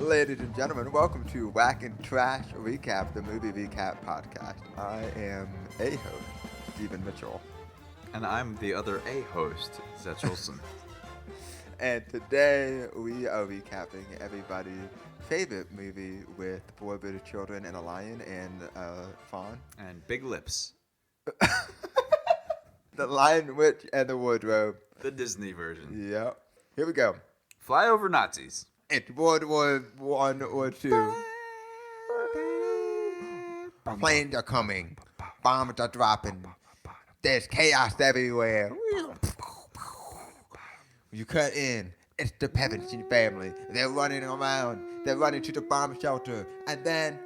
Ladies and gentlemen, welcome to Wack and Trash Recap, the movie recap podcast. I am a host, Stephen Mitchell. And I'm the other A host, Zach Olson. And today we are recapping everybody's favorite movie with four British children and a lion and a fawn. And big lips. The Lion, Witch, and the Wardrobe. The Disney version. Yep. Here we go. Fly over Nazis. It's World War One or two. Planes are coming. Bombs are dropping. There's chaos everywhere. You cut in. It's the Pevensey family. They're running around. They're running to the bomb shelter. And then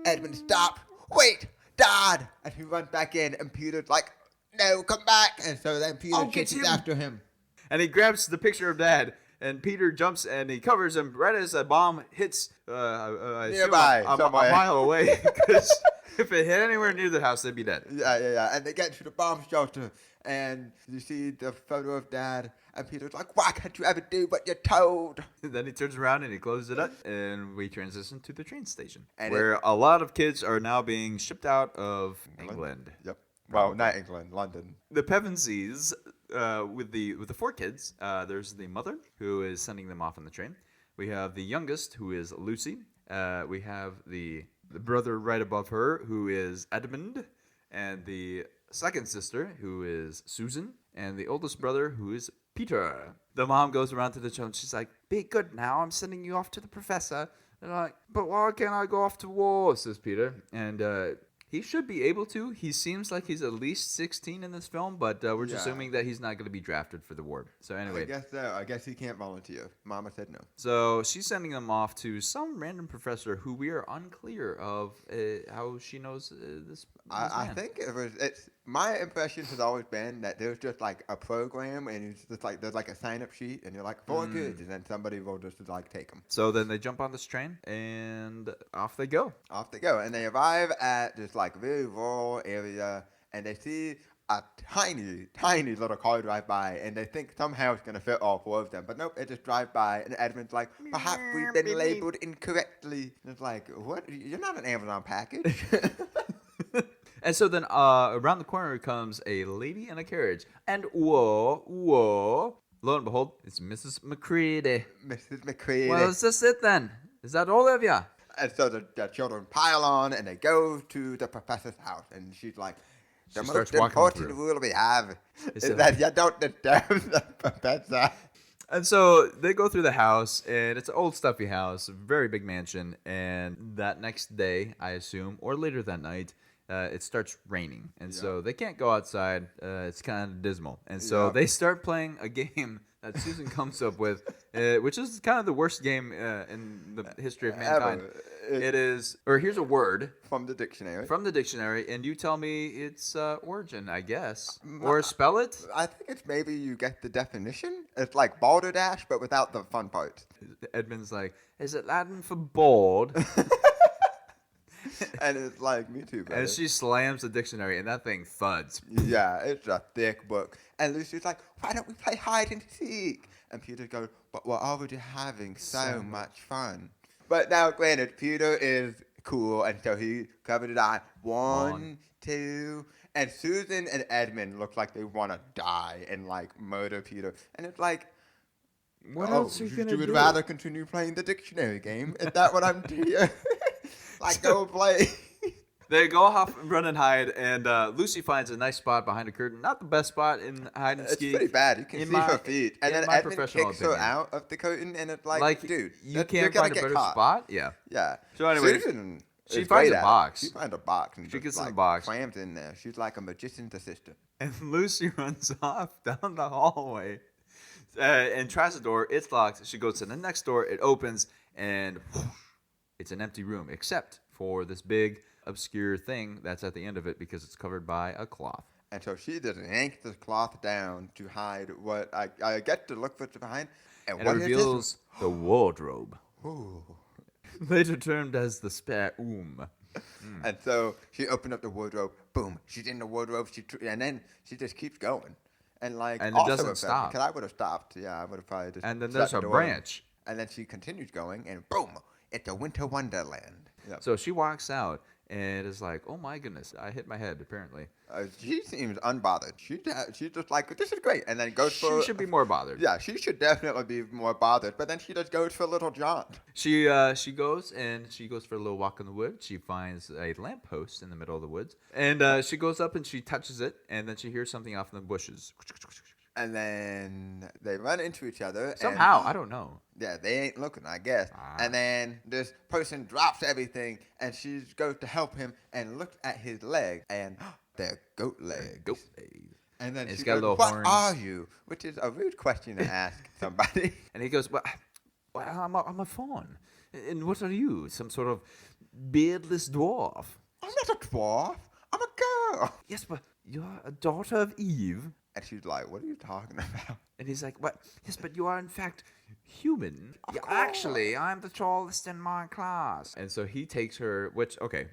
Edmund stops. Wait, Dad! And he runs back in. And Peter's like, no, come back. And so then Peter chases after him. And he grabs the picture of Dad. And Peter jumps and he covers him right as a bomb hits nearby, a mile away. Because if it hit anywhere near the house, they'd be dead. Yeah. And they get to the bomb shelter. And you see the photo of Dad. And Peter's like, why can't you ever do what you're told? Then he turns around and he closes it up. And we transition to the train station. Where a lot of kids are now being shipped out of England. Yep. Well, not England, London. The Pevensies, with the four kids, there's the mother who is sending them off on the train. We have the youngest, who is Lucy. We have the brother right above her, who is Edmund, and the second sister, who is Susan, and the oldest brother, who is Peter. The mom goes around to the children. She's like, "Be good now. I'm sending you off to the professor." They're like, "But why can't I go off to war?" says Peter, and he should be able to. He seems like he's at least 16 in this film, but we're just assuming that he's not going to be drafted for the war. So anyway. I guess so. I guess he can't volunteer. Mama said no. So she's sending them off to some random professor who we are unclear of how she knows this I think it's my impression has always been that there's just like a program and it's just like there's like a sign-up sheet and you're like 4 kids and then somebody will just like take them. So then they jump on this train and off they go. Off they go. And they arrive at this like very rural area and they see a tiny little car drive by and they think somehow it's going to fit all 4 of them. But nope, it just drives by and Edmund's like, perhaps we've been labeled incorrectly. And it's like, what? You're not an Amazon package. And so then around the corner comes a lady in a carriage. And whoa, lo and behold, it's Mrs. McCready. Mrs. McCready. Well, is this it then? Is that all of you? And so the children pile on and they go to the professor's house. And she's like, the most important rule we have is that you don't disturb the professor. And so they go through the house, and it's an old stuffy house, a very big mansion. And that next day, I assume, or later that night, it starts raining. And so they can't go outside. It's kind of dismal. And so they start playing a game that Susan comes up with, which is kind of the worst game in the history of mankind. It is, or here's a word. From the dictionary. And you tell me its origin, I guess. Or spell it? I think it's maybe you get the definition. It's like balderdash, but without the fun parts. Edmund's like, is it Latin for bored? And it's like, me too, brother. And she slams the dictionary, and that thing thuds. Yeah, it's a thick book. And Lucy's like, why don't we play hide and seek? And Peter goes, but we're already having so much fun. But now, granted, Peter is cool, and so he covered it on 1, 2, and Susan and Edmund look like they want to die and, like, murder Peter. And it's like, what else are you going to do? You would rather continue playing the dictionary game? Is that what I'm doing? Like, go play. They go off and run and hide, and Lucy finds a nice spot behind a curtain. Not the best spot in hide and seek. It's pretty bad. You can see her feet. And then Edmund kicks her out of the curtain, and it's like dude, you can't find a better spot? Yeah. So anyway, Susan she finds a box. She finds a box. And she gets in the box. Clams in there. She's like a magician's assistant. And Lucy runs off down the hallway and tries the door. It's locked. She goes to the next door. It opens, and whoosh, it's an empty room, except for this big, obscure thing that's at the end of it because it's covered by a cloth. And so she just yanks the cloth down to hide what I get to look for behind. And what it reveals the wardrobe. Ooh. Later termed as the spare And so she opened up the wardrobe. Boom. She's in the wardrobe. And then she just keeps going. And it doesn't stop. Because I would have stopped. Yeah, I would have probably just. And then there's a branch. And then she continues going, and boom, it's a winter wonderland. Yep. So she walks out and is like, "Oh my goodness, I hit my head." Apparently, She seems unbothered. She's just like, this is great. And then goes she for... should be more bothered. Yeah, she should definitely be more bothered. But then she just goes for Little John. She goes for a little walk in the woods. She finds a lamppost in the middle of the woods, and she goes up and she touches it, and then she hears something off in the bushes. And then they run into each other. Somehow, and, I don't know. Yeah, they ain't looking, I guess. And then this person drops everything, and she goes to help him and looks at his leg, and they're goat legs. Goat legs. And then It's she got goes, little "What horns." are you?" Which is a rude question to ask somebody. And he goes, "Well, I'm a fawn. And what are you? Some sort of beardless dwarf?" I'm not a dwarf. I'm a girl. "Yes, but you're a daughter of Eve." And she's like, "What are you talking about?" And he's like, "What? Yes, but you are in fact human. Of Yeah, course. actually, I'm the tallest in my class." And so he takes her, which, okay,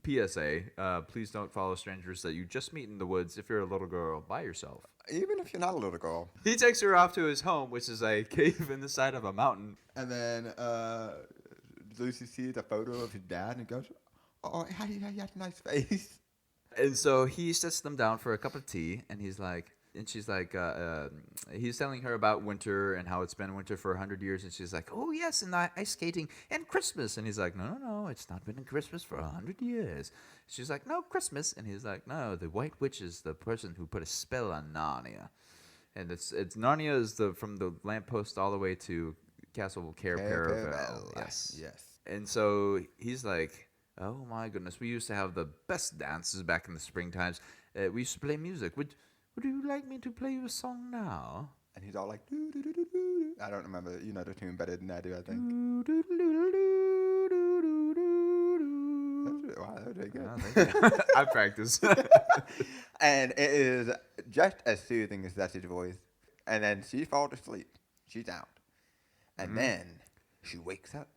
PSA, please don't follow strangers that you just meet in the woods if you're a little girl by yourself. Even if you're not a little girl. He takes her off to his home, which is a cave in the side of a mountain. And then Lucy sees a photo of his dad and goes, "Oh, he has a nice face." And so he sits them down for a cup of tea, and he's like, and she's like, he's telling her about winter and how it's been winter for 100 years, and she's like, "Oh yes, and ice skating and Christmas," and he's like, "No, it's not been Christmas for 100 years." She's like, "No, Christmas," and he's like, "No, the White Witch is the person who put a spell on Narnia," and it's Narnia is from the lamppost all the way to Castle Caravel. Yes. And so he's like, "Oh my goodness, we used to have the best dances back in the spring times. We used to play music. Would you like me to play you a song now?" And he's all like, "Doo, doo, doo, doo, doo." I don't remember. You know the tune better than I do, I think. Wow, that was very good. Oh, thank you. I practice. And it is just as soothing as that's his voice. And then she falls asleep. She's out. And then she wakes up.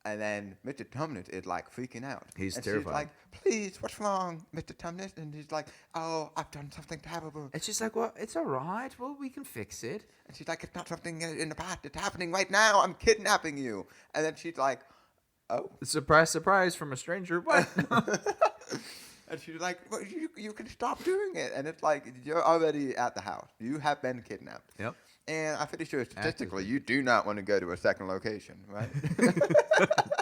And then Mr. Tumnus is like freaking out. He's and terrified. She's like, "Please, what's wrong, Mr. Tumnus?" And he's like, "Oh, I've done something terrible." And she's like, "Well, it's all right. Well, we can fix it." And she's like, "It's not something in the past. It's happening right now. I'm kidnapping you." And then she's like, "Oh." Surprise, surprise from a stranger. What? And she's like, "Well, you can stop doing it." And it's like, you're already at the house. You have been kidnapped. Yep. And I'm pretty sure statistically, you do not want to go to a second location, right?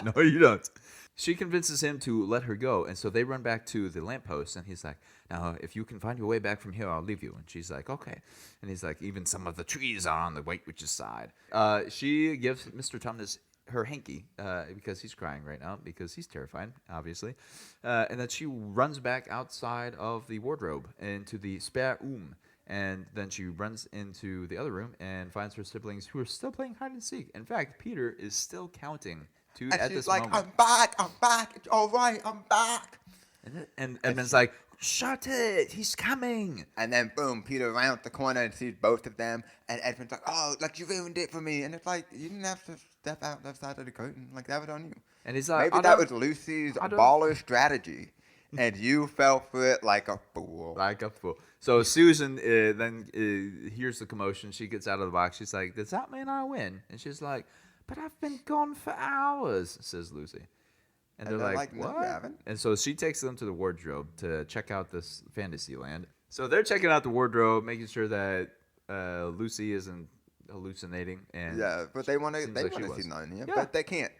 No, you don't. She convinces him to let her go, and so they run back to the lamppost, and he's like, "Now, if you can find your way back from here, I'll leave you." And she's like, "Okay." And he's like, "Even some of the trees are on the White Witch's side." She gives Mr. Tumnus her hanky because he's crying right now because he's terrified, obviously. And then she runs back outside of the wardrobe into the spare room. And then she runs into the other room and finds her siblings who are still playing hide and seek. In fact, Peter is still counting And at she's this like, moment. I'm back. It's all right. I'm back." And Edmund's like, "Shut it! He's coming!" And then, boom, Peter rounds the corner and sees both of them. And Edmund's like, "Oh, like, you ruined it for me." And it's like, you didn't have to step out the side of the curtain. Like, that was on you. And he's like, Maybe that was Lucy's I don't- baller strategy. And you fell for it like a fool. Like a fool. So Susan then hears the commotion. She gets out of the box. She's like, "Does that mean I win?" And she's like, "But I've been gone for hours," says Lucy. And they're like, "No, "What?" you haven't." And so she takes them to the wardrobe to check out this fantasy land. So they're checking out the wardrobe, making sure that Lucy isn't hallucinating. And Yeah, but they want to seems like she see was. Narnia, Yeah. but they can't.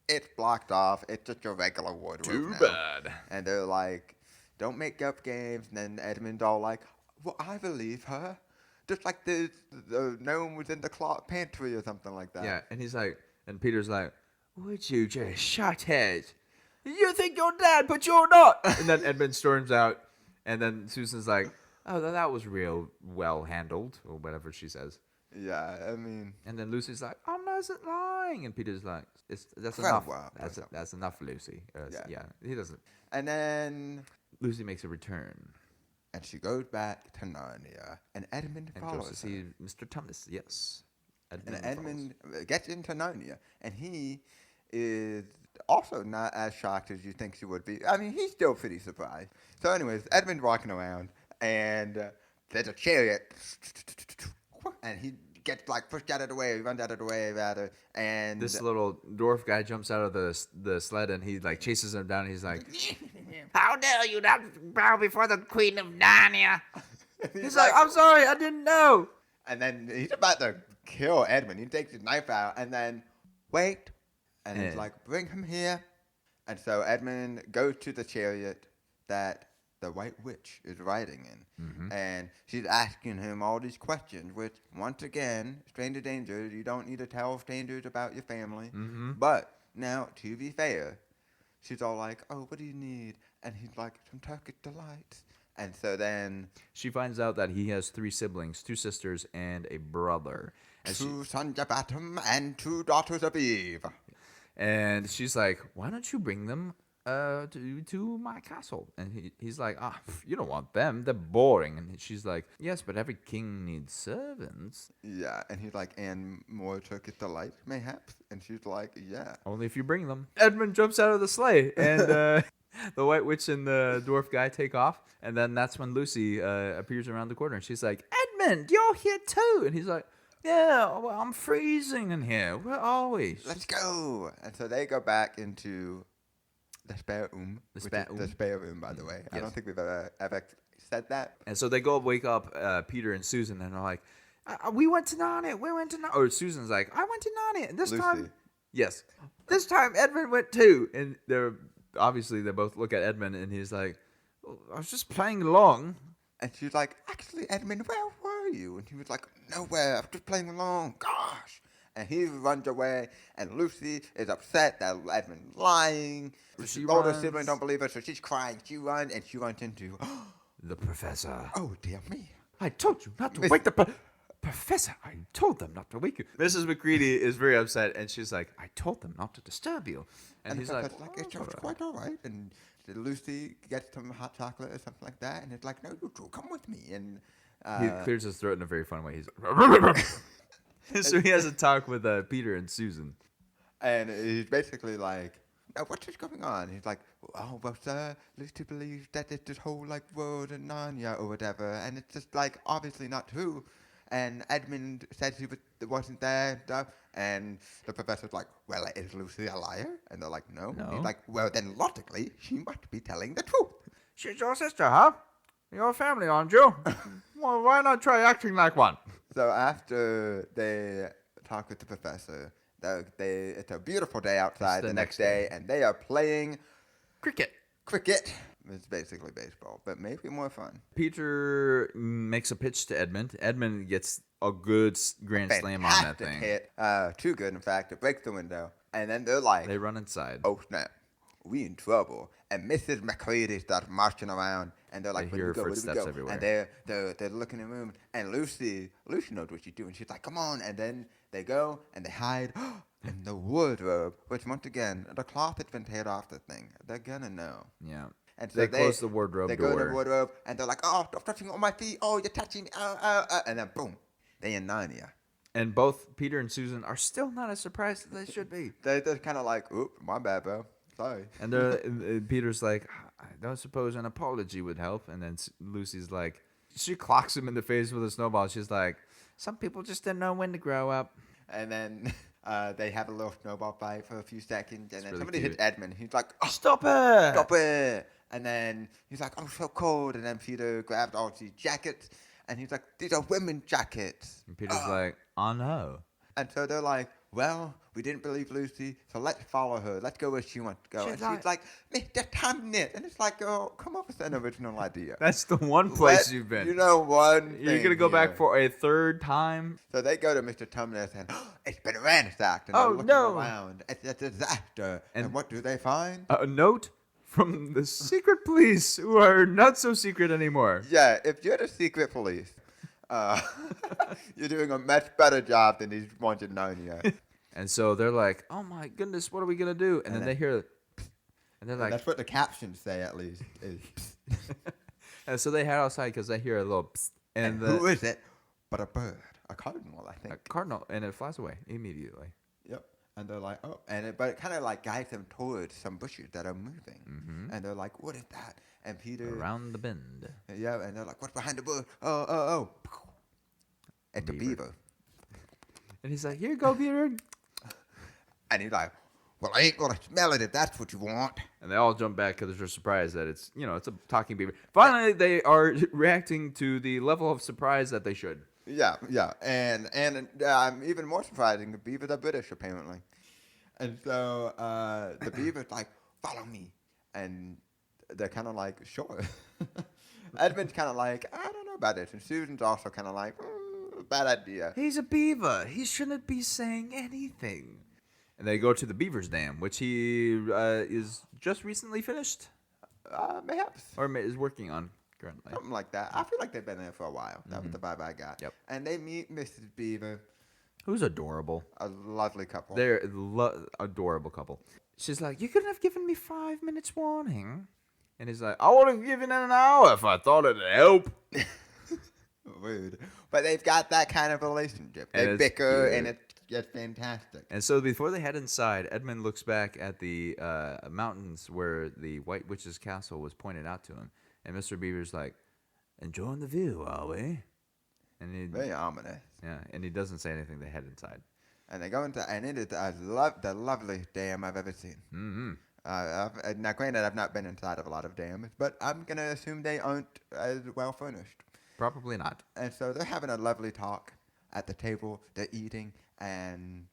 It's blocked off. It's just a regular wardrobe Too now. bad. And they're like, "Don't make up games." And then Edmund's all like, "Well, I believe her." Just like the gnome was in the pantry or something like that. Yeah, and he's like, and Peter's like, "Would you just shut it? You think you're dead, but you're not." And then Edmund storms out, and then Susan's like, "Oh, that was real well handled," or whatever she says. Yeah, I mean, And then Lucy's like, "I'm not lying," and Peter's like, "That's Very enough. well, That's enough, Lucy." Yeah. He doesn't. and then Lucy makes a return and she goes back to Narnia, and Edmund and goes follows to her. see Mr. Tumnus. Yes. And Edmund gets into Narnia, and he is also not as shocked as you think she would be. I mean, he's still pretty surprised. So, anyways, Edmund's walking around, and there's a chariot, and he gets like pushed out of the way, runs out of the way rather, and This little dwarf guy jumps out of the sled and he like chases him down. And he's like, "How dare you not bow before the Queen of Narnia?" He's like, "I'm sorry, I didn't know." And then he's about to kill Edmund. He takes his knife out and then wait, and he's like, "Bring him here." And so Edmund goes to the chariot that the White Witch is riding in. And she's asking him all these questions, which, once again, stranger danger, you don't need to tell strangers about your family. But, now, to be fair, she's all like, "Oh, what do you need?" And he's like, "Some Turkish delights." And so then She finds out that he has 3 siblings, 2 sisters, and a brother. And 2 sons of Adam and 2 daughters of Eve. And she's like, "Why don't you bring them to my castle?" And he's like, "You don't want them. They're boring." And she's like, "Yes, but every king needs servants." Yeah, and he's like, "And more Turkish delight, mayhaps?" And she's like, "Yeah." Only if you bring them. Edmund jumps out of the sleigh, and the White Witch and the dwarf guy take off. And then that's when Lucy appears around the corner, and she's like, "Edmund, you're here too." And he's like, "Yeah, well, I'm freezing in here. Where are we?" Let's go. And so they go back into the spare room. The spare The room. spare room, by the way. I Yes. don't think we've ever said that. And so they go wake up Peter and Susan, and they're like, "We went to Narnia. We went to Narnia." Or Susan's like, "I went to Narnia. And this Lucy. time," yes, "this time Edmund went too." And they're obviously they both look at Edmund, and he's like, "I was just playing along." And she's like, "Actually, Edmund, where were you?" And he was like, "Nowhere. I'm just playing along. Gosh." And he runs away, and Lucy is upset that Edmund's lying. She All her runs. siblings don't believe her, so she's crying. She runs, and she runs into, The professor. "Oh, dear me." I told you not to wake the professor. I told them not to wake you. Mrs. McCready is very upset, and she's like, "I told them not to disturb you." And he's the like, professor's "It's quite all right." And Lucy gets some hot chocolate or something like that, and it's like, "No, you two, come with me." And he clears his throat in a very fun way. He's like, so he has a talk with Peter and Susan. And he's basically like, "Now, what is going on?" He's like, "Oh, well, sir, Lucy believes that it's this whole, like, world in Narnia or whatever, and it's just, like, obviously not true. And Edmund said he wasn't there and stuff." And the professor's like, "Well, is Lucy a liar?" And they're like, "No." No. He's like, "Well, then logically, she must be telling the truth." She's your sister, huh? You're a family, aren't you? Well, why not try acting like one? So after they talk with the professor, it's a beautiful day outside the the next next day, and they are playing Cricket. cricket. It's basically baseball, but maybe more fun. Peter makes a pitch to Edmund. Edmund gets a good grand slam on that Fantastic thing. hit. Too good, in fact. It breaks the window. And then they're like, They run inside. "Oh, snap. We in trouble." And Mrs. McCready starts marching around, and they're like, They "Where do we hear go? Where do we footsteps go?" everywhere. And they're looking in the room, and Lucy knows what she's doing. She's like, "Come on!" And then they go and they hide in the wardrobe, which once again, the cloth has been teared off the thing. They're gonna know. Yeah. And so They close the wardrobe They go in door. the wardrobe, and they're like, "Oh, stop touching on my feet! Oh, you're touching! And then boom, they in Narnia. And both Peter and Susan are still not as surprised as they should be. They're kind of like, "Oop, my bad, bro. Sorry." And Peter's like, "I don't suppose an apology would help." And then Lucy's like, she clocks him in the face with a snowball. She's like, "Some people just don't know when to grow up." And then they have a little snowball fight for a few seconds, and then really somebody cute. hits Edmund. He's like, "Oh, Stop it! stop it!" And then he's like, "Oh, so cold." And then Peter grabs all these jackets, and he's like, "These are women's jackets." And Peter's like, "Oh no." And so they're like, "Well, we didn't believe Lucy, so let's follow her. Let's go where she wants to go." She's And she's like, "Mr. Tumnus." And it's like, "Oh, come up with an original idea." That's the one place Let- you've been. You know one You're thing gonna go back here. for a third time? So they go to Mr. Tumnus and it's been ransacked. And Oh, they're looking no. around. It's a disaster. And- And what do they find? A note from the secret police, who are not so secret anymore. Yeah, if you're the secret police, you're doing a much better job than these ones in Narnia. And so they're like, "Oh my goodness, what are we gonna do?" And then they hear, and they're like, That's what the captions say, at least. Is, and so they head outside because they hear a little, psst, and and who is it but a bird? A cardinal, I a think. cardinal, and it flies away immediately. Yep. And they're like, "Oh," but it kind of like guides them towards some bushes that are moving. And they're like, "What is that?" And Peter, Around the bend. yeah, and they're like, "What's behind the bush?" Oh. It's a Beaver. beaver. And he's like, here you go, Peter. And he's like, well, I ain't gonna smell it if that's what you want. And they all jump back because they're surprised that it's a talking beaver. Finally, they are reacting to the level of surprise that they should. Yeah, and even more surprising, the beavers are British apparently, and so the beaver's like, follow me, and they're kind of like, sure. Edmund's kind of like, I don't know about this, and Susan's also kind of like, bad idea. He's a beaver. He shouldn't be saying anything. And they go to the Beaver's Dam, which he is just recently finished. Mayhaps. Or is working on currently. Something like that. I feel like they've been there for a while. That was the vibe I got. Yep. And they meet Mrs. Beaver. Who's adorable. A lovely couple. They're adorable couple. She's like, you couldn't have given me 5 minutes warning. And he's like, I would have given it an hour if I thought it'd help. Rude. But they've got that kind of relationship. They bicker, and it's just fantastic. And so before they head inside, Edmund looks back at the mountains where the White Witch's castle was pointed out to him. And Mr. Beaver's like, enjoying the view, are we? And Very ominous. Yeah, and he doesn't say anything. They head inside. And they go into, and it is the loveliest dam I've ever seen. Mm-hmm. Now, granted, I've not been inside of a lot of dams, but I'm going to assume they aren't as well furnished. Probably not. And so they're having a lovely talk at the table. They're eating, and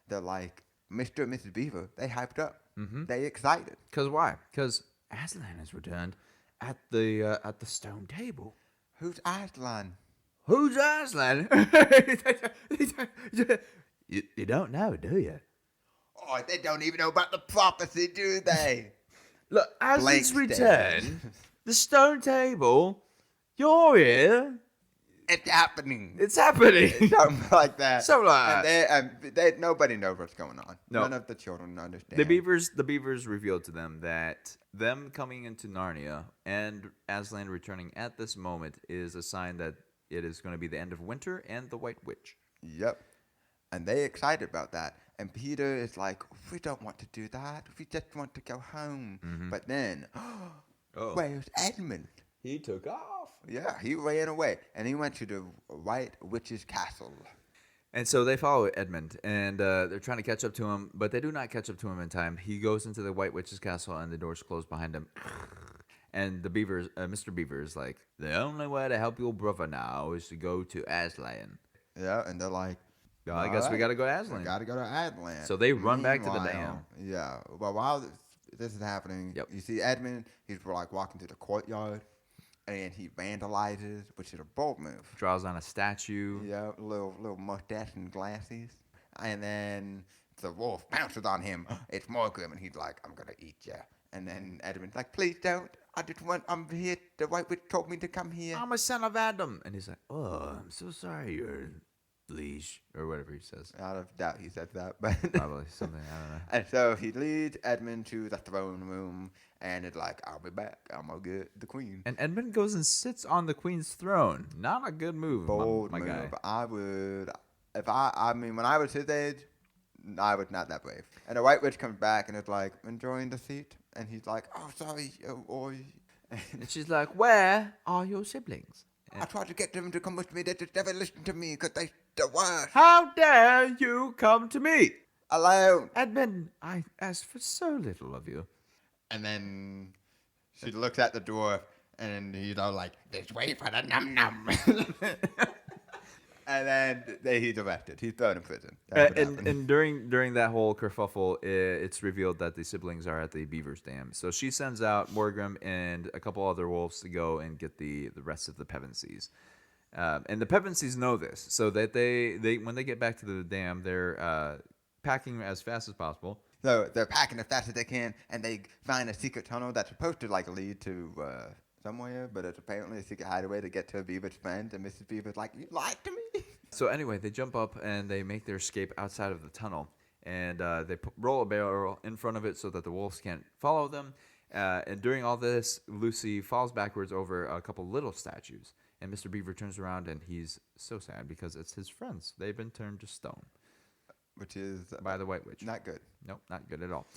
they're like, Mr. and Mrs. Beaver, they hyped up. Mm-hmm. They excited. Because why? Because Aslan has returned at the stone table. Who's Aslan? Who's Aslan? you don't know, do you? Oh, they don't even know about the prophecy, do they? Look, Blank Aslan's stare. return, the stone table, you're here. It's happening. It's happening. Something like that. Something like and they nobody knows what's going on. No. None of the children understand. The beavers revealed to them that them coming into Narnia and Aslan returning at this moment is a sign that it is going to be the end of winter and the White Witch. Yep. And they excited about that. And Peter is like, we don't want to do that. We just want to go home. Mm-hmm. But then, where's Edmund? He took off. Yeah, he ran away. And he went to the White Witch's castle. And so they follow Edmund, and they're trying to catch up to him, but they do not catch up to him in time. He goes into the White Witch's castle, and the doors close behind him. And the Mr. Beaver is like, the only way to help your brother now is to go to Aslan. Yeah, and they're like, I guess we got to go to Aslan. We got to go to Aslan. So they run back to the Meanwhile, dam. Yeah. Well, while this is happening, you see Edmund, he's like walking through the courtyard, and he vandalizes, which is a bold move. Draws on a statue. Yeah, little mustache and glasses. And then the wolf pounces on him. It's Morgrim, and he's like, I'm going to eat you. And then Edmund's like, please don't. I'm here. The White Witch told me to come here. I'm a son of Adam. And he's like, oh, I'm so sorry, you're liege, or whatever he says. Out of doubt he said that, but Probably something, I don't know. And so he leads Edmund to the throne room, and it's like, I'll be back. I'm going to get the queen. And Edmund goes and sits on the queen's throne. Not a good move, Bold my move. guy. I would, when I was his age, I was not that brave. And the White Witch comes back and is like, enjoying the seat? And he's like, oh, sorry, And she's like, where are your siblings? I tried to get them to come with me. They just never listened to me because they're the worst. How dare you come to me? Alone. Edmund, I asked for so little of you. And then she looks at the dwarf, and he's all like, this way for the num-num. And then he's arrested. He's thrown in prison. And during that whole kerfuffle, it's revealed that the siblings are at the Beaver's Dam. So she sends out Morgrim and a couple other wolves to go and get the rest of the Pevensies. And the Pevensies know this, so that they when they get back to the dam, they're packing as fast as possible. So they're packing as fast as they can, and they find a secret tunnel that's supposed to lead to somewhere, but it's apparently a secret hideaway to get to Beaver's friend. And Mrs. Beaver's like, you lied to me. So anyway, they jump up and they make their escape outside of the tunnel, and they roll a barrel in front of it so that the wolves can't follow them. And during all this, Lucy falls backwards over a couple little statues, and Mr. Beaver turns around and he's so sad because it's his friends. They've been turned to stone. Which is by the White Witch. Not good. Nope, not good at all.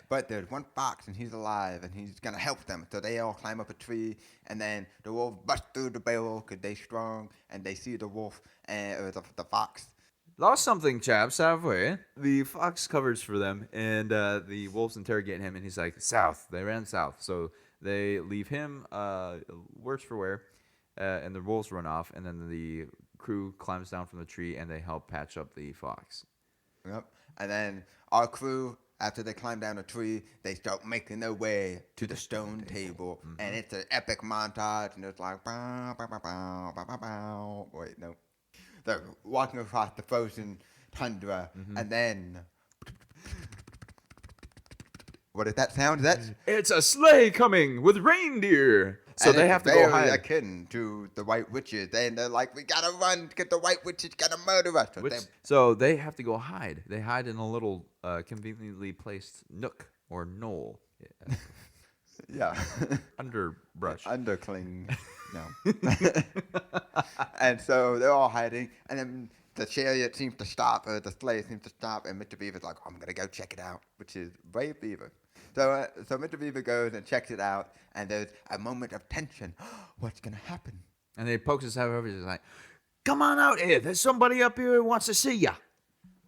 But there's one fox, and he's alive, and he's going to help them. So they all climb up a tree, and then the wolf busts through the barrel because they're strong, and they see the wolf, or the fox, Lost something, chaps, halfway. The fox covers for them, and the wolves interrogate him, and he's like, south. They ran south. So they leave him worse for wear, and the wolves run off, and then the crew climbs down from the tree, and they help patch up the fox. Yep. And then our crew, after they climb down a tree, they start making their way to the stone table. And it's an epic montage, and it's like, bow, bow, bow, bow, bow, bow, bow. Wait, no. They're walking across the frozen tundra, and then. What did that sound? That's It's a sleigh coming with reindeer. So and they it's have to go very hide. akin to the White Witches. They're like, we gotta run because the White Witches gotta murder us. So they have to go hide. They hide in a little conveniently placed nook or knoll. Yeah. Underbrush. Undercling. No. And so they're all hiding, and then the chariot seems to stop, or the sleigh seems to stop, and Mr. Beaver's like, I'm gonna go check it out, which is brave Beaver. So Mr. Beaver goes and checks it out, and there's a moment of tension. What's gonna happen? And they pokes his head over. He's like, come on out here. There's somebody up here who wants to see ya.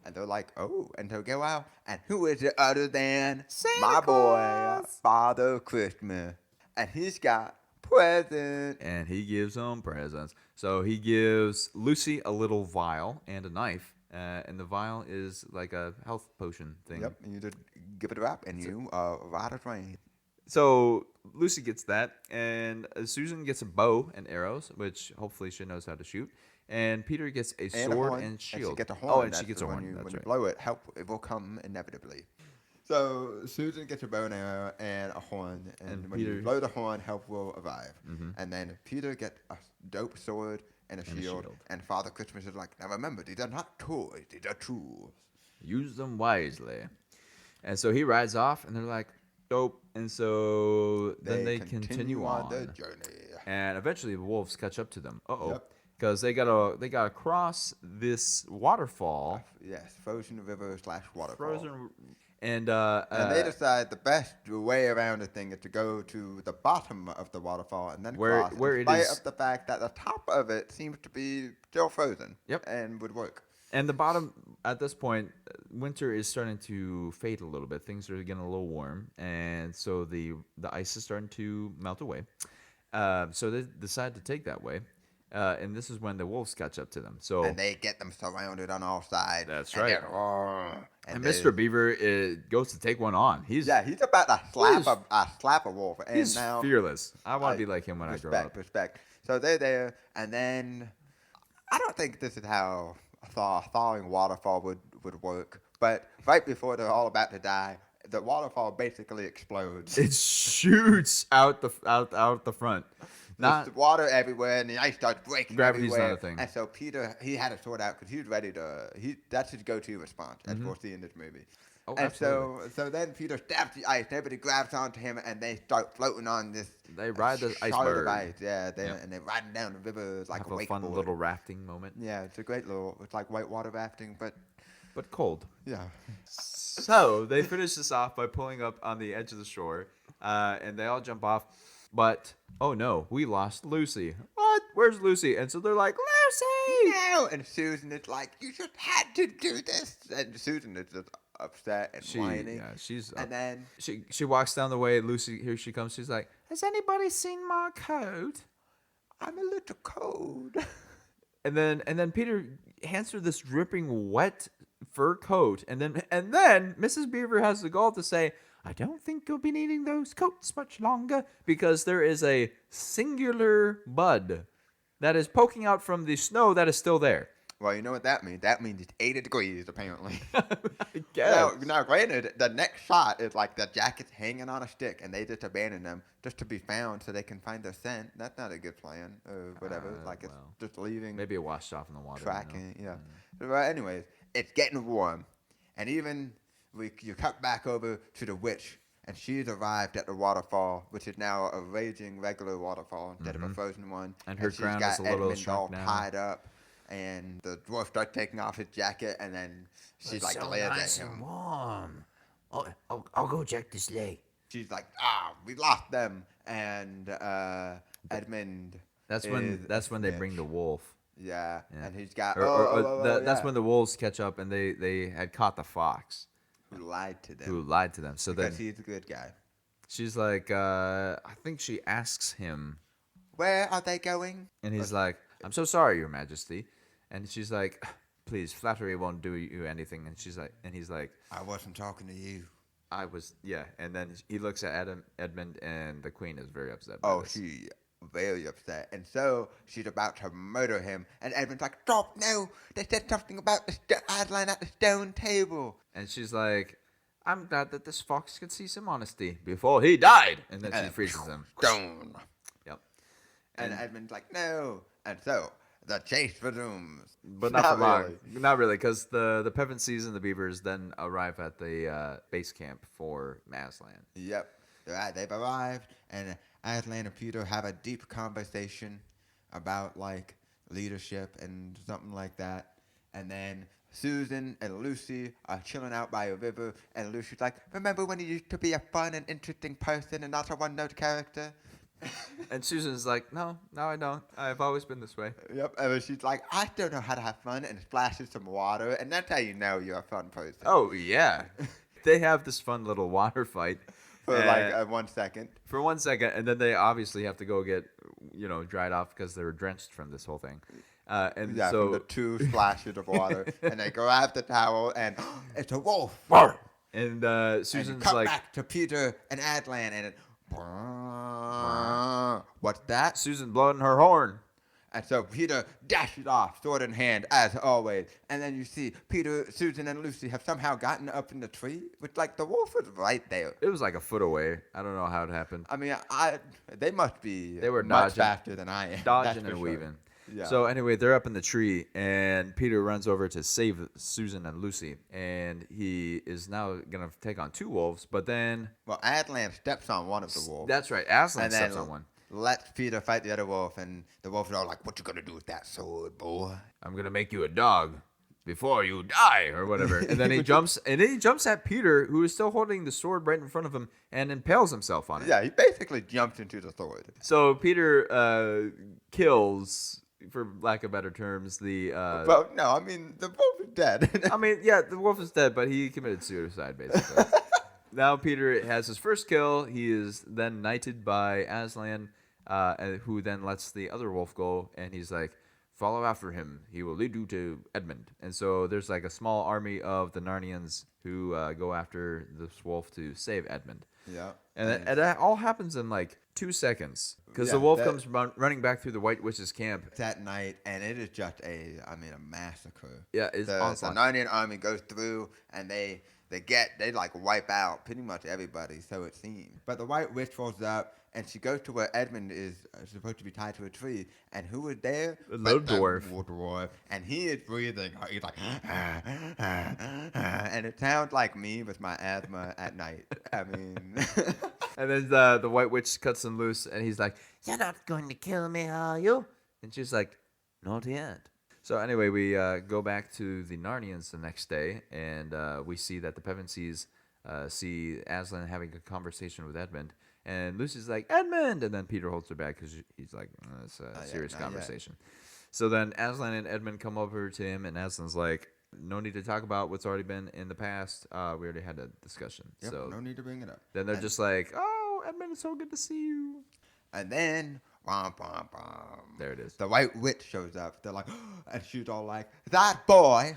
And they're like, oh, and they'll go out, and who is it other than Santa my boy, Claus. Father Christmas, and he's got presents. And he gives them presents. So he gives Lucy a little vial and a knife. And the vial is like a health potion thing. Yep, and you just give it a wrap, and you are right as rain. So Lucy gets that, and Susan gets a bow and arrows, which hopefully she knows how to shoot. And Peter gets a sword horn, and shield. she gets a horn. Oh, and That's she gets a when horn. You, That's when right. you blow it, it will come inevitably. So Susan gets a bow and arrow and a horn, and when you Peter- blow the horn, help will arrive. And then Peter gets a dope sword and a shield, and Father Christmas is like, now remember, these are not toys, these are tools. Use them wisely. And so he rides off, and they're like, dope. And so then they continue on. their journey. And eventually the wolves catch up to them. Uh-oh. Yep. Because they gotta cross this waterfall. Yes, frozen river / waterfall. Frozen. And And they decide the best way around the thing is to go to the bottom of the waterfall and then Where- cross. where in it spite is- of the fact that the top of it seems to be still frozen. Yep. And would work. And the bottom, at this point, winter is starting to fade a little bit. Things are getting a little warm, and so the ice is starting to melt away. So they decide to take that way, and this is when the wolves catch up to them. So And they get them surrounded on all sides. That's and right. they're, "Roar," and they- Mr. Beaver goes to take one on. He's he's about to slap a wolf. And he's now, fearless. I want to be like him when I grow up. Respect. So they're there, and then I don't think this is how a thawing waterfall would work. But right before they're all about to die, the waterfall basically explodes. It shoots out the front. Not There's water everywhere, and the ice starts breaking Gravity's not everywhere. a thing. And so Peter, he had a sword out because he was ready to. That's his go-to response, as we'll see in this movie. Oh, and absolutely. so then Peter stabs the ice. Everybody grabs onto him, and they start floating on this. They ride the shard iceberg. of ice. Yeah, Yep. and they're riding down the river like have a a fun wakeboard. little rafting moment, Yeah, it's a great little. It's like whitewater rafting, but but cold. yeah. So they finish this off by pulling up on the edge of the shore, and they all jump off. But oh no, we lost Lucy. What? Where's Lucy? And so they're like, Lucy! No! And Susan is like, you just had to do this. And Susan is just upset and whining. Yeah, she's. And then She walks down the way. Lucy, here she comes. She's like, has anybody seen my coat? I'm a little cold. And then Peter hands her this dripping wet fur coat, and then Mrs. Beaver has the gall to say, I don't think you'll be needing those coats much longer, because there is a singular bud that is poking out from the snow that is still there. Well, you know what that means? That means it's 80 degrees, apparently. I guess. Now, granted, the next shot is like the jacket's hanging on a stick, and they just abandon them just to be found so they can find their scent. That's not a good plan, or whatever. Like, it's well, just leaving, Maybe it washed off in the water. tracking, yeah. But anyways, it's getting warm. And even you cut back over to the witch, and she's arrived at the waterfall, which is now a raging regular waterfall instead of a frozen one. And her she's crown got is a little Edmund all shrunk now. tied up. And the dwarf starts taking off his jacket, and then she like glares at him. warm. I'll go check the sleigh. She's like, we lost them. And Edmund. That's when they bring the wolf. Yeah, Yeah. and he's got That's yeah. when the wolves catch up, and they had caught the fox Who lied to them who lied to them. So because then he's a good guy. she's like, I think she asks him, Where are they going? and he's like, I'm so sorry, Your Majesty. And she's like, please, flattery won't do you anything. And he's like, I wasn't talking to you. I was, yeah. And then he looks at Edmund, and the queen is very upset by Oh, this. she very upset, and so she's about to murder him. And Edmund's like, "Stop! No! They said something about the Adeline at the stone table." And she's like, I'm glad that this fox could see some honesty before he died. And then she And freezes him. Stone. Yep. And Edmund's like, "No!" And so the chase resumes. But not for long. really. Not really, because the Pevensies and the Beavers then arrive at the base camp for Aslan. Yep. Right, they've arrived, and Aslan and Peter have a deep conversation about like leadership and something like that. And then Susan and Lucy are chilling out by a river, and Lucy's like, "Remember when you used to be a fun and interesting person and not a one-note character?" And Susan's like, no, I don't. I've always been this way. Yep. And then she's like, "I still know how to have fun," and splashes some water, and that's how you know you're a fun person. Oh, yeah. They have this fun little water fight. For like 1 second. For 1 second, and then they obviously have to go get, dried off because they were drenched from this whole thing. And Yeah, so from the 2 splashes of water, and they grab the towel, and it's a wolf. and And Susan's cut like, back to Peter and Aslan, and it. What's that? Susan blowing her horn. And so Peter dashes off, sword in hand, as always. And then you see Peter, Susan, and Lucy have somehow gotten up in the tree, which, like, the wolf was right there. It was like a foot away. I don't know how it happened. I mean, they must be They were much dodging- faster than I am. Dodging that's for and sure. weaving. Yeah. So anyway, they're up in the tree, and Peter runs over to save Susan and Lucy, and he is now gonna take on 2 wolves. But then Well, Aslan steps on one of the wolves. that's right, Aslan and then steps on one. lets Peter fight the other wolf, and the wolf is all like, "What you gonna do with that sword, boy?" I'm gonna make you a dog before you die, or whatever. And then he jumps at Peter, who is still holding the sword right in front of him, and impales himself on it. Yeah, he basically jumps into the sword. So Peter kills, for lack of better terms, the. Well, no, I mean the wolf is dead. I mean, yeah, the wolf is dead, but he committed suicide, basically. Now Peter has his first kill. He is then knighted by Aslan, who then lets the other wolf go, and he's like, follow after him. He will lead you to Edmund. And so there's like a small army of the Narnians who go after this wolf to save Edmund. Yeah. And that all happens in like 2 seconds, because the Yeah, wolf that- comes running back through the White Witch's camp. It's at night, and it is just a massacre. Yeah, it's The onslaught. Narnian army goes through, and they like wipe out pretty much everybody, so it seems. But the White Witch rolls up, and she goes to where Edmund is supposed to be tied to a tree, and who is there? A little But the dwarf. dwarf, and he is breathing. He's like, and it sounds like me with my asthma at night. I mean, And then the White Witch cuts him loose, and he's like, You're not going to kill me, are you? and she's like, not yet. So anyway, we go back to the Narnians the next day, and we see that the Pevensies see Aslan having a conversation with Edmund, and Lucy's like, Edmund! And then Peter holds her back because he's like, it's a yet, serious not yet." conversation. So then Aslan and Edmund come over to him, and Aslan's like, no need to talk about what's already been in the past. We already had a discussion. yep, So no need to bring it up. then they're just like, oh, Edmund, it's so good to see you. And then, womp, womp, womp. There it is. The White Witch shows up. They're like, and she's all like, "That boy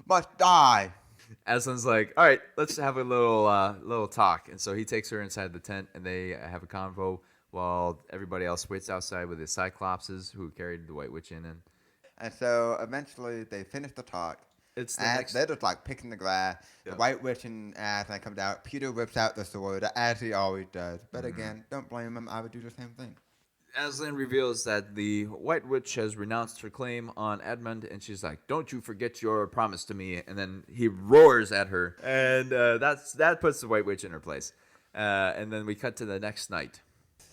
must die." Aslan's like, all right, let's have a little talk. And so he takes her inside the tent, and they have a convo while everybody else waits outside with the Cyclopses who carried the White Witch in. And And so eventually they finish the talk. it's the And next. they're just like picking the grass. Yeah. The White Witch and Aslan comes out. Peter whips out the sword, as he always does. But Mm-hmm. again, don't blame him. I would do the same thing. Aslan reveals that the White Witch has renounced her claim on Edmund, and she's like, don't you forget your promise to me. And then he roars at her, and that puts the White Witch in her place. And then we cut to the next night,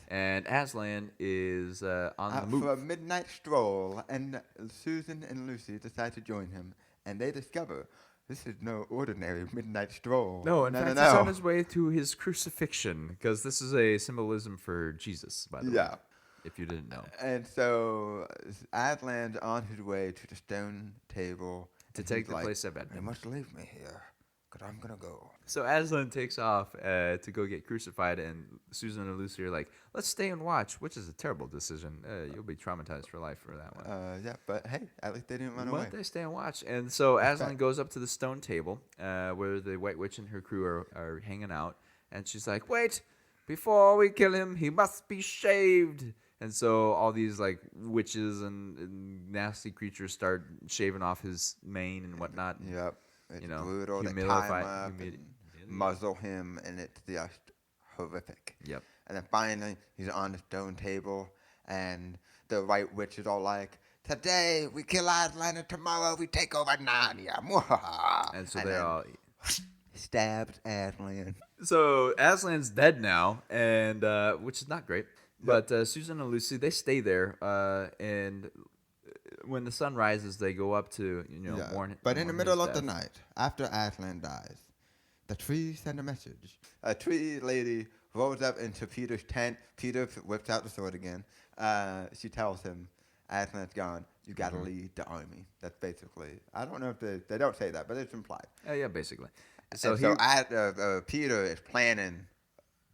and Aslan is on the Out move. for a midnight stroll, and Susan and Lucy decide to join him. And they discover this is no ordinary midnight stroll. No, in fact, no. he's on his way to his crucifixion, because this is a symbolism for Jesus, by the way. Yeah. if you didn't know. And so Aslan's on his way to the stone table To and take he's the like, place of You Edmund. must leave me here, because I'm going to go. So Aslan takes off to go get crucified, and Susan and Lucy are like, let's stay and watch, which is a terrible decision. You'll be traumatized for life for that one. Yeah, but hey, at least they didn't run away. But they stay and watch. And so Aslan Respect. goes up to the stone table where the White Witch and her crew are hanging out. And she's like, wait, before we kill him, he must be shaved. And so all these like witches and nasty creatures start shaving off his mane and whatnot. Yep. It's You know, brutal. They tie humilify- him up humili- and muzzle him, and it's just horrific. Yep. And then finally, he's on the stone table, and the White Witch is all like, today we kill Aslan, and tomorrow we take over Narnia. And so they then all... stabbed Aslan. So Aslan's dead now, and which is not great. But Susan and Lucy, they stay there, and when the sun rises, they go up to mourn. But in the mourn middle his of the death. night, after Aslan dies, the trees send a message. A tree lady rolls up into Peter's tent. Peter whips out the sword again. She tells him, Aslan's gone. You got to lead the army. That's basically. I don't know if they don't say that, but it's implied. Yeah, basically. So Peter is planning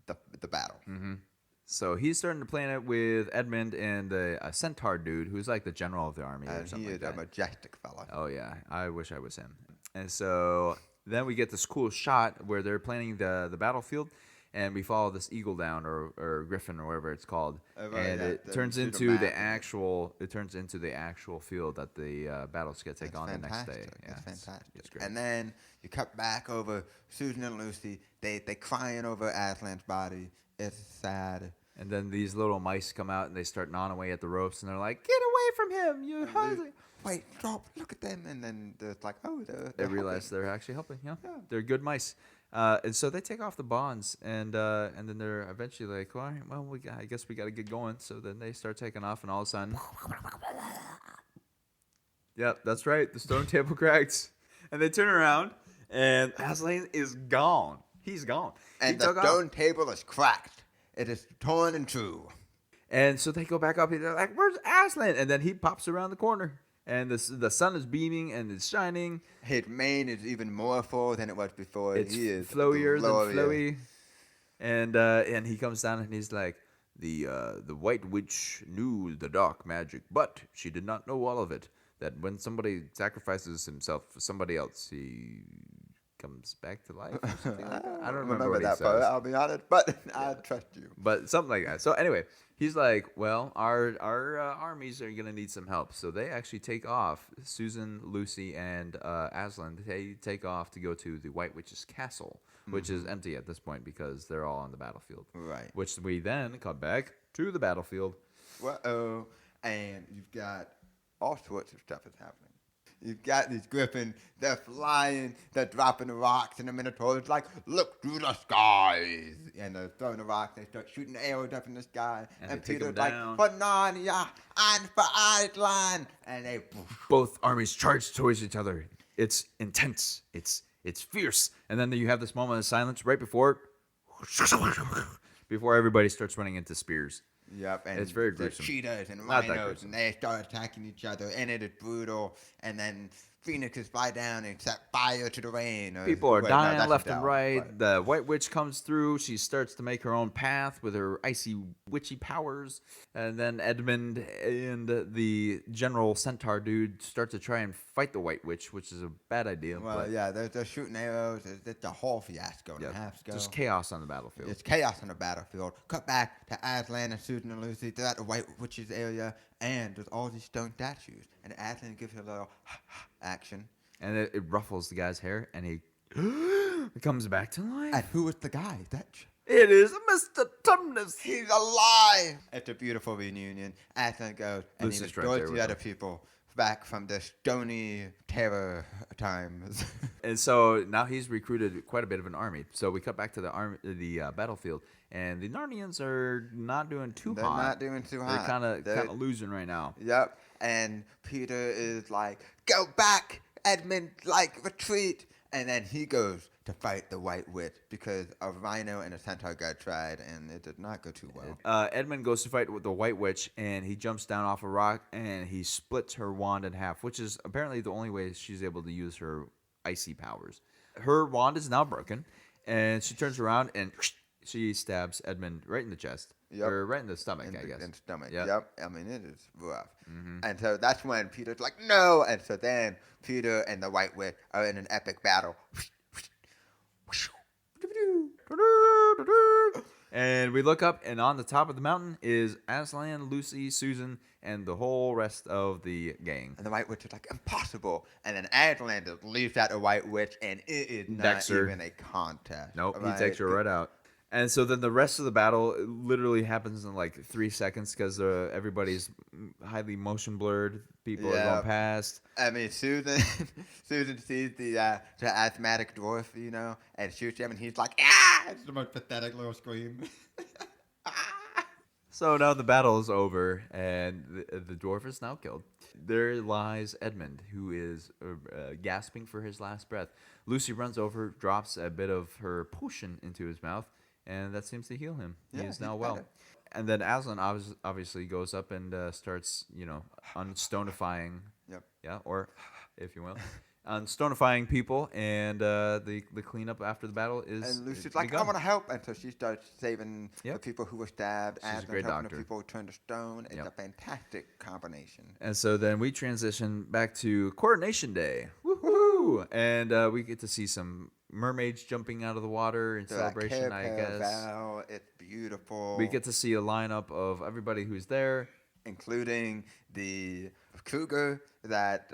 the battle. So he's starting to plan it with Edmund and a centaur dude who's like the general of the army or And something he like is a that. majestic fella. Oh yeah, I wish I was him. And so then we get this cool shot where they're planning the battlefield, and we follow this eagle down or griffin or whatever it's called, Right, and yeah, it the- turns see the into map the and- actual. It turns into the actual field that the battle's gonna take It's on the next fantastic. day. Yeah, It's fantastic. It's great. And then you cut back over Susan and Lucy. They crying over Aslan's body. It's sad. And then these little mice come out and they start gnawing away at the ropes, and they're like, "Get away from him! You hungry!" Wait, stop! Look at them. And then it's like, oh, They they're realize helping. they're actually helping. Yeah, Yeah. they're good mice. And so they take off the bonds, and then they're eventually like, all right, well, I guess we got to get going. So then they start taking off, and all of a sudden, yep, that's right, the stone table cracks, and they turn around, and Aslan is gone. He's gone. He And the took off. stone table is cracked. It is torn in two. And so they go back up, and they're like, "Where's Aslan?" And then he pops around the corner, and the sun is beaming and it's shining. His mane is even more full than it was before. It's he is flowier than glorious. flowy. And he comes down and he's like, the White Witch knew the dark magic, but she did not know all of it. That when somebody sacrifices himself for somebody else, he comes back to life or something like that. I don't remember what he that says. part, I'll be honest, but I trust you. But something like that. So anyway, he's like, well, our armies are gonna need some help. So they actually take off. Susan, Lucy, and Aslan. They take off to go to the White Witch's castle, which is empty at this point because they're all on the battlefield. Right. Which we then come back to the battlefield. Uh-oh. And you've got all sorts of stuff is happening. You've got these griffins, they're flying, they're dropping the rocks, and the Minotaur's like, look through the skies. And they're throwing the rocks, they start shooting arrows up in the sky. And And they take 'em Peter's like, down. for Narnia and for Iceland. And they, Both armies charge towards each other. It's intense. It's fierce. And then you have this moment of silence right before everybody starts running into spears. yep, and It's very the gruesome. cheetahs and Not that rhinos, gruesome. and they start attacking each other, and it is brutal. And then phoenixes fly down and set fire to the rain. People are Wait, no, dying that's left Adele, and right. but- The White Witch comes through. She starts to make her own path with her icy, witchy powers. And then Edmund and the general centaur dude start to try and fight the White Witch, which is a bad idea. Well, but yeah, they're shooting arrows. It's a whole fiasco. yeah, And a half go. just chaos on the battlefield. It's chaos on the battlefield. Cut back to Aslan and Susan and Lucy. They're at the White Witch's area, and there's all these stone statues. And Aslan gives her a little action. And it ruffles the guy's hair, and he comes back to life. And who is the guy? It is Mr. Tumnus. He's alive! It's a beautiful reunion. Aslan goes, and he Lucy's right destroys there the with other him. people back from the stony terror times. And so now he's recruited quite a bit of an army. So we cut back to the battlefield, and the Narnians are not doing too They're hot. not doing too hot. They're They're- kind of losing right now. Yep. And Peter is like, go back, Edmund, like, retreat. And then he goes to fight the White Witch because a rhino and a centaur got tried, and it did not go too well. Edmund goes to fight with the White Witch, and he jumps down off a rock, and he splits her wand in half, which is apparently the only way she's able to use her icy powers. Her wand is now broken, and she turns around, and she stabs Edmund right in the chest. Yep. Or right in the stomach, I guess. In the stomach. Yep. Yep. I mean, it is rough. And so that's when Peter's like, no. And so then Peter and the White Witch are in an epic battle. And we look up, and on the top of the mountain is Aslan, Lucy, Susan, and the whole rest of the gang. And the White Witch is like, impossible. And then Aslan just leaves out the White Witch, and it is not Dexter. even a contest. Nope, right? he takes her right out. And so then the rest of the battle literally happens in like 3 seconds because everybody's highly motion blurred. People are going past. I mean, Susan sees the asthmatic dwarf, and shoots him, and he's like, ah! It's the most pathetic little scream. So now the battle is over, and the dwarf is now killed. There lies Edmund, who is gasping for his last breath. Lucy runs over, drops a bit of her potion into his mouth, and that seems to heal him. He is now well. Better. And then Aslan obviously goes up and starts, unstonifying. Yep. Yeah, or if you will, unstonifying people, and the cleanup after the battle is. And Lucy's like, begun. I want to help. And so she starts saving the Yep. people who were stabbed. She's a Aslan great helping doctor. the people who turned to stone. It's Yep. a fantastic combination. And so then we transition back to Coronation Day. Woohoo! And we get to see some mermaids jumping out of the water in celebration, I guess. Caravel, it's beautiful. We get to see a lineup of everybody who's there. Including the cougar that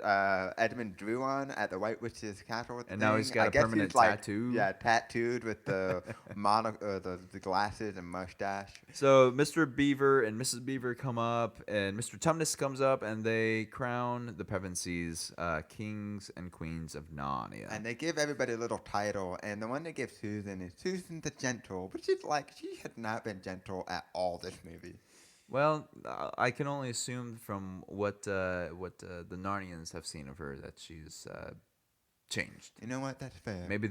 Edmund drew on at the White Witch's castle. And now he's got I a guess permanent he's like, tattoo. Yeah, tattooed with the the glasses and mustache. So Mr. Beaver and Mrs. Beaver come up, and Mr. Tumnus comes up, and they crown the Pevensies kings and queens of Narnia. And they give everybody a little title, and the one they give Susan is Susan the Gentle, which is like, she has not been gentle at all this movie. Well, I can only assume from what the Narnians have seen of her that she's changed. You know what? That's fair. Maybe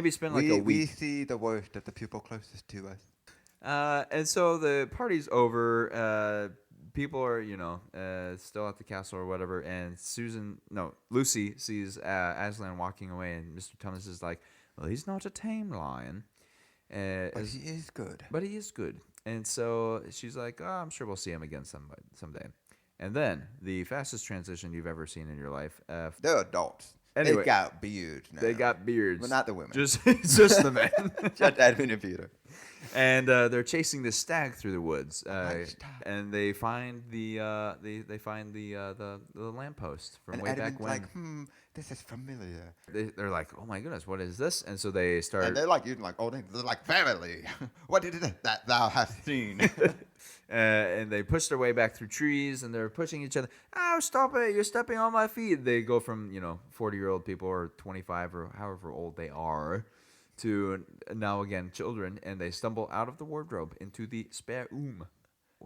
it's been like a week. We see the worst of the people closest to us. And so the party's over. People are, still at the castle or whatever. And Lucy sees Aslan walking away, and Mr. Thomas is like, "Well, he's not a tame lion, But he is good. but he is good." And so she's like, "Oh, I'm sure we'll see him again someday." And then the fastest transition you've ever seen in your life. They're adults. Anyway, they got beards now. They got beards. Well, not the women. Just the men. Just Edmund and Peter. And they're chasing this stag through the woods, nice stag. and they find the lamppost from And way Edmund's back when. like, this is familiar. They're like, "Oh my goodness, what is this?" And so they start. And they're like using like old names. They're like, family. What is it that thou hast seen? And they push their way back through trees, and they're pushing each other. "Oh, stop it! You're stepping on my feet." They go from 40-year-old people or 25 or however old they are to now again children, and they stumble out of the wardrobe into the spare room.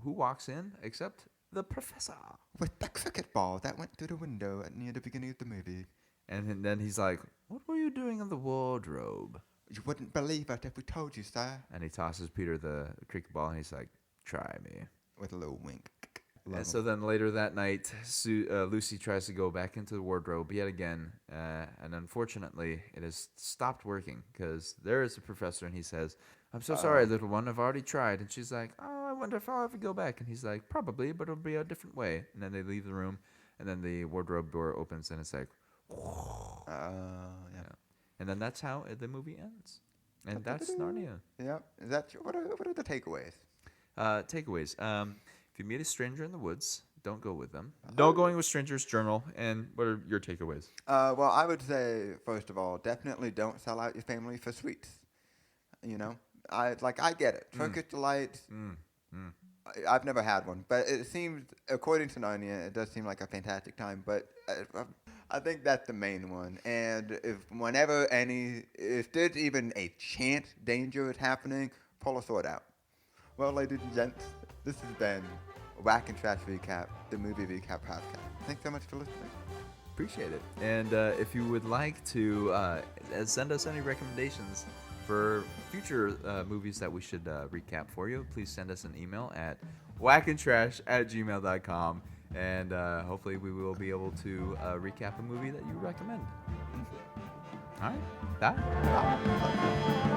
Who walks in except the professor? With the cricket ball that went through the window near the beginning of the movie. And then he's like, "What were you doing in the wardrobe?" You wouldn't believe it if we told you, sir. And he tosses Peter the cricket ball, and he's like, "Try me." With a little wink. And so then later that night, Lucy tries to go back into the wardrobe yet again, and unfortunately, it has stopped working because there is the professor, and he says, "I'm so sorry, little one. I've already tried." And she's like, "Oh, I wonder if I'll ever go back." And he's like, "Probably, but it'll be a different way." And then they leave the room, and then the wardrobe door opens, and it's like, yeah. and then that's how the movie ends. And that's Narnia. Yeah. Is that what are the takeaways? Takeaways. If you meet a stranger in the woods, don't go with them. No going with strangers, journal. And what are your takeaways? Well, I would say, first of all, definitely don't sell out your family for sweets. I get it. Turkish delights. I've never had one, but it seems, according to Narnia, it does seem like a fantastic time. But I think that's the main one. And if there's even a chance danger is happening, pull a sword out. Well, ladies and gents, this has been Wack and Trash Recap, the movie recap podcast. Thanks so much for listening. Appreciate it. And if you would like to send us any recommendations for future movies that we should recap for you, please send us an email at wackandtrash@gmail.com. And hopefully we will be able to recap a movie that you recommend. All right. Bye.